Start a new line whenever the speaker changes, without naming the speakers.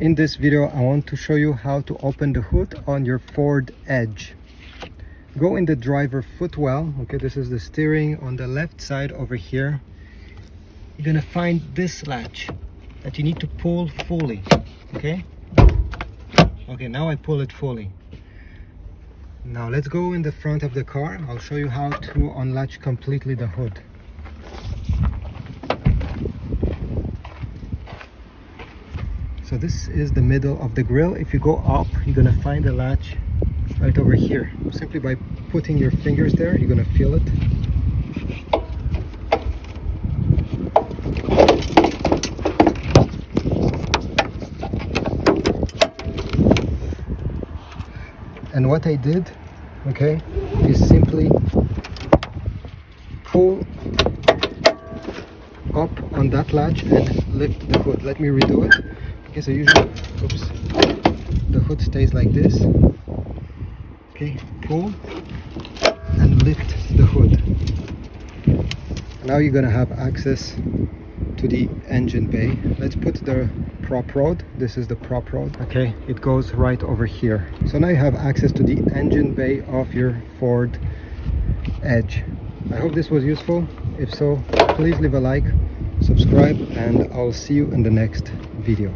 In this video I want to show you how to open the hood on your Ford Edge. Go in the driver footwell. Okay, this is the steering. On the left side over here you're gonna find this latch that you need to pull fully. Okay, now I pull it fully. Now let's go in the front of the car. I'll show you how to unlatch completely the hood. So this is the middle of the grille. If you go up, you're gonna find a latch right over here. Simply by putting your fingers there, you're gonna feel it. And what I did, okay, is simply pull up on that latch and lift the hood. Let me redo it. Okay, so usually, oops, the hood stays like this. Okay, pull and lift the hood. Now you're gonna have access to the engine bay. Let's put the prop rod. This is the prop rod. Okay, it goes right over here. So now you have access to the engine bay of your Ford Edge. I hope this was useful. If so, please leave a like, subscribe, and I'll see you in the next video.